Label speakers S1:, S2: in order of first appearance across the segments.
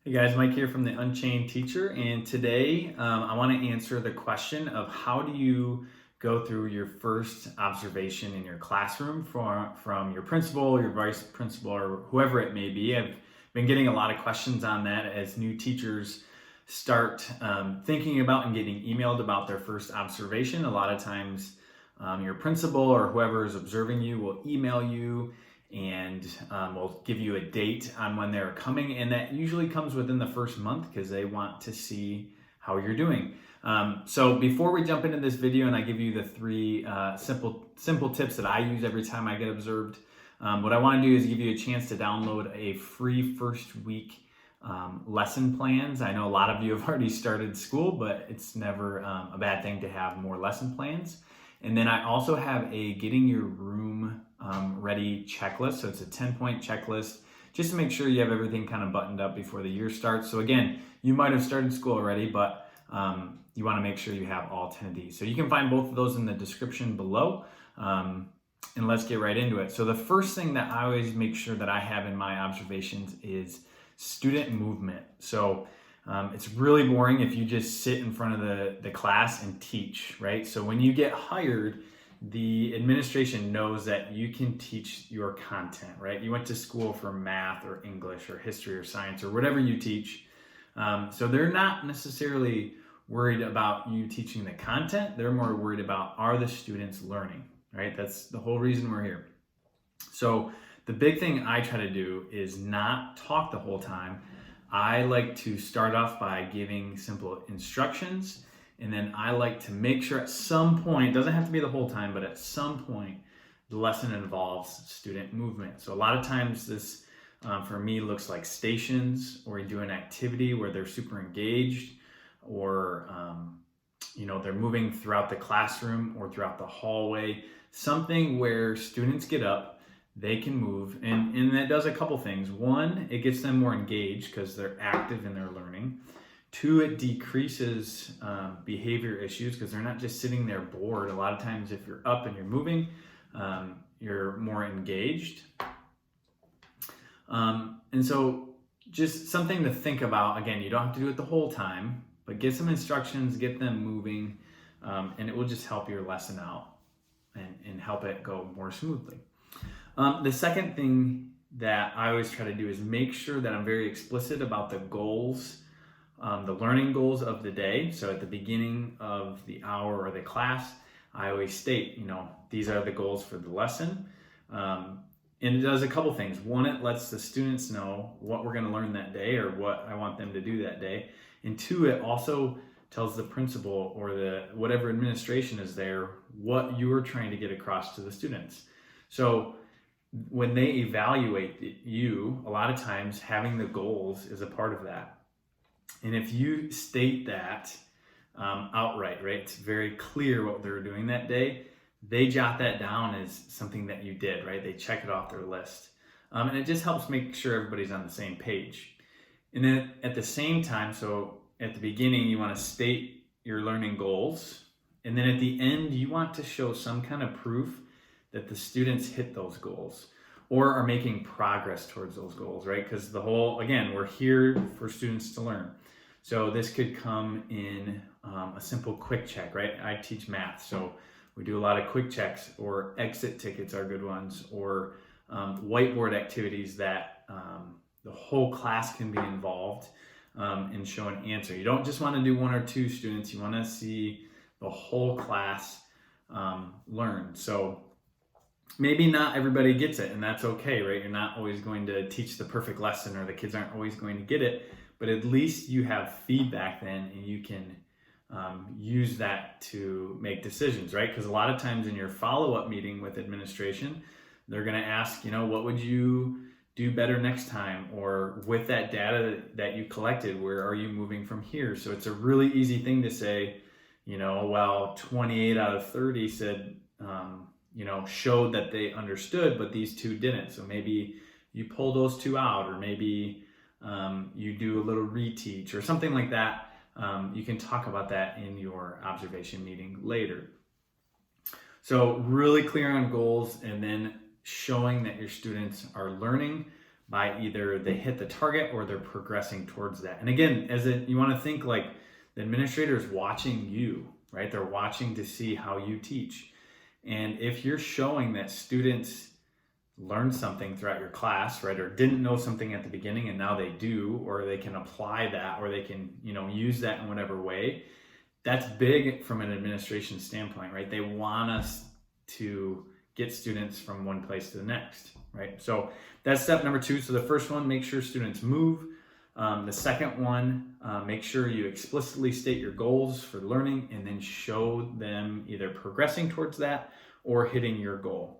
S1: Hey guys, Mike here from the Unchained Teacher, and today I want to answer the question of how do you go through your first observation in your classroom from your principal, your vice principal, or whoever it may be. I've been getting a lot of questions on that as new teachers start thinking about and getting emailed about their first observation. A lot of times your principal or whoever is observing you will email you and we'll give you a date on when they're coming, and that usually comes within the first month because they want to see how you're doing. So before we jump into this video and I give you the three simple tips that I use every time I get observed, what I want to do is give you a chance to download a free first week lesson plans. I know a lot of you have already started school, but it's never a bad thing to have more lesson plans. And then I also have a getting your room ready checklist. So it's a 10-point checklist just to make sure you have everything kind of buttoned up before the year starts. So again, you might have started school already, but you want to make sure you have all 10 of these. So you can find both of those in the description below. And let's get right into it. So the first thing that I always make sure that I have in my observations is student movement. So it's really boring if you just sit in front of the class and teach, right? So when you get hired, the administration knows that you can teach your content, right? You went to school for math or English or history or science or whatever you teach. So they're not necessarily worried about you teaching the content. They're more worried about, are the students learning, right? That's the whole reason we're here. So the big thing I try to do is not talk the whole time. I like to start off by giving simple instructions, and then I like to make sure at some point, it doesn't have to be the whole time, but at some point, the lesson involves student movement. So a lot of times this, for me, looks like stations, or we do an activity where they're super engaged, or they're moving throughout the classroom or throughout the hallway, something where students get up, they can move, and that does a couple things. One, it gets them more engaged because they're active in their learning. Two, it decreases behavior issues because they're not just sitting there bored. A lot of times if you're up and you're moving, you're more engaged. And so just something to think about. Again, you don't have to do it the whole time, but get some instructions, get them moving, and it will just help your lesson out and help it go more smoothly. The second thing that I always try to do is make sure that I'm very explicit about the goals, the learning goals of the day. So at the beginning of the hour or the class, I always state, these are the goals for the lesson. And it does a couple things. One, it lets the students know what we're going to learn that day or what I want them to do that day. And two, it also tells the principal or the whatever administration is there what you're trying to get across to the students. So when they evaluate you, a lot of times having the goals is a part of that. And if you state that outright, right, it's very clear what they're doing that day, they jot that down as something that you did, right? They check it off their list. And it just helps make sure everybody's on the same page. And then at the same time, so at the beginning, you want to state your learning goals. And then at the end, you want to show some kind of proof that the students hit those goals or are making progress towards those goals, right? Because again, we're here for students to learn. So this could come in a simple quick check, right? I teach math, so we do a lot of quick checks, or exit tickets are good ones, or whiteboard activities that the whole class can be involved and show an answer. You don't just want to do one or two students, you want to see the whole class learn. So maybe not everybody gets it, and that's okay, right? You're not always going to teach the perfect lesson, or the kids aren't always going to get it, but at least you have feedback then, and you can use that to make decisions, right? Because a lot of times in your follow-up meeting with administration, they're going to ask, what would you do better next time? Or with that data that you collected, where are you moving from here? So it's a really easy thing to say, 28 out of 30 said, showed that they understood, but these two didn't. So maybe you pull those two out, or maybe you do a little reteach or something like that. You can talk about that in your observation meeting later. So really clear on goals, and then showing that your students are learning, by either they hit the target or they're progressing towards that. And again, you want to think like the administrator is watching you, right? They're watching to see how you teach. And if you're showing that students learned something throughout your class, right, or didn't know something at the beginning and now they do, or they can apply that, or they can, use that in whatever way, that's big from an administration standpoint, right? They want us to get students from one place to the next, right? So that's step number 2. So the first one, make sure students move. The second one, make sure you explicitly state your goals for learning and then show them either progressing towards that or hitting your goal.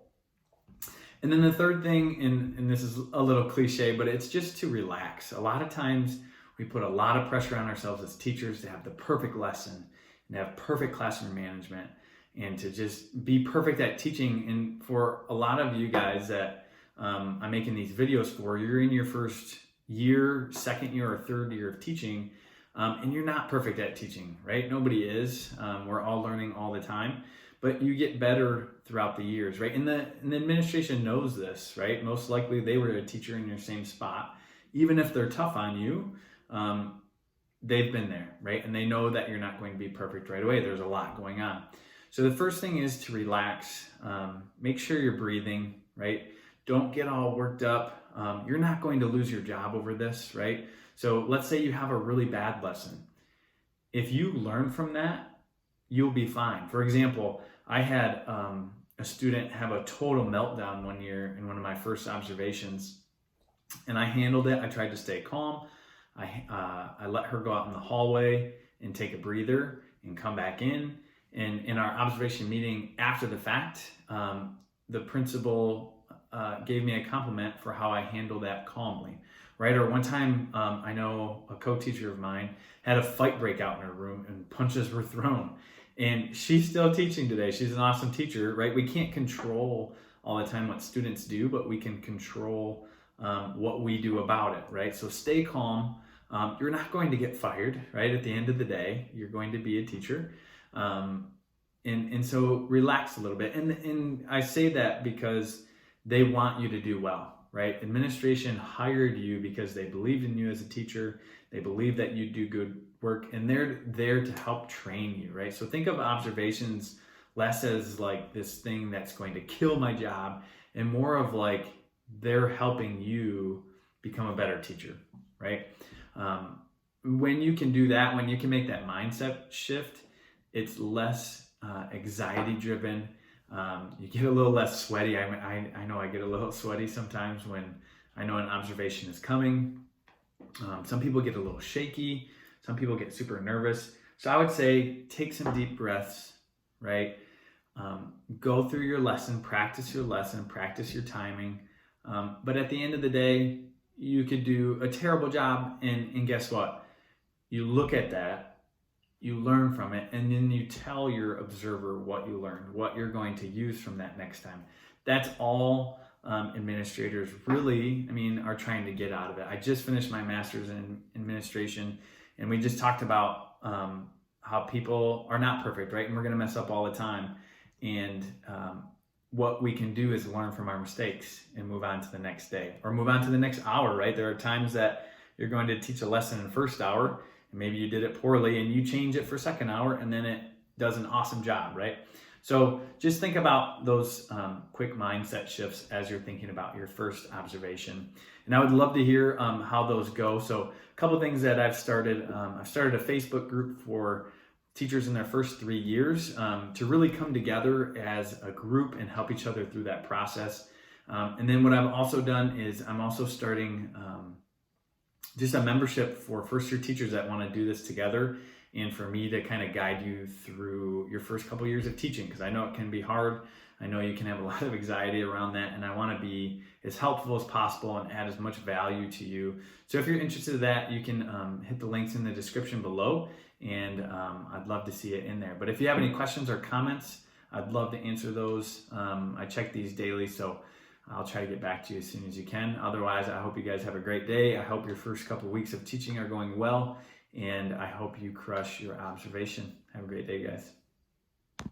S1: And then the third thing, and this is a little cliche, but it's just to relax. A lot of times we put a lot of pressure on ourselves as teachers to have the perfect lesson and have perfect classroom management and to just be perfect at teaching. And for a lot of you guys that I'm making these videos for, you're in your first year, second year, or third year of teaching, and you're not perfect at teaching, right? Nobody is. We're all learning all the time, but you get better throughout the years, right? And the administration knows this, right? Most likely they were a teacher in your same spot. Even if they're tough on you, they've been there, right? And they know that you're not going to be perfect right away. There's a lot going on. So the first thing is to relax. Make sure you're breathing, right? Don't get all worked up. You're not going to lose your job over this, right? So let's say you have a really bad lesson. If you learn from that, you'll be fine. For example, I had a student have a total meltdown one year in one of my first observations, and I handled it. I tried to stay calm. I let her go out in the hallway and take a breather and come back in. And in our observation meeting after the fact, the principal gave me a compliment for how I handled that calmly, right? Or one time, I know a co-teacher of mine had a fight break out in her room and punches were thrown. And she's still teaching today. She's an awesome teacher, right? We can't control all the time what students do, but we can control what we do about it, right? So stay calm. You're not going to get fired, right? At the end of the day, you're going to be a teacher. And so relax a little bit. And I say that because they want you to do well, right? Administration hired you because they believed in you as a teacher. They believe that you do good work, and they're there to help train you, right? So think of observations less as like this thing that's going to kill my job and more of like they're helping you become a better teacher, right? When you can do that, when you can make that mindset shift, it's less anxiety driven. You get a little less sweaty. I know I get a little sweaty sometimes when I know an observation is coming. Some people get a little shaky. Some people get super nervous. So I would say take some deep breaths, right? Go through your lesson, practice your timing. But at the end of the day, you could do a terrible job, and guess what? You look at that, you learn from it, and then you tell your observer what you learned, what you're going to use from that next time. That's all administrators really, are trying to get out of it. I just finished my master's in administration, and we just talked about how people are not perfect, right? And we're going to mess up all the time. And what we can do is learn from our mistakes and move on to the next day or move on to the next hour, right? There are times that you're going to teach a lesson in the first hour, and maybe you did it poorly and you change it for second hour, and then it does an awesome job, right? So just think about those quick mindset shifts as you're thinking about your first observation. And I would love to hear how those go. So a couple things that I've started. I've started a Facebook group for teachers in their first 3 years to really come together as a group and help each other through that process. And then what I've also done is I'm also starting just a membership for first year teachers that want to do this together, and for me to kind of guide you through your first couple years of teaching, because I know it can be hard. I know you can have a lot of anxiety around that, and I want to be as helpful as possible and add as much value to you. So if you're interested in that, you can hit the links in the description below, and I'd love to see it in there. But if you have any questions or comments, I'd love to answer those. I check these daily, so I'll try to get back to you as soon as you can. Otherwise, I hope you guys have a great day. I hope your first couple weeks of teaching are going well, and I hope you crush your observation. Have a great day, guys.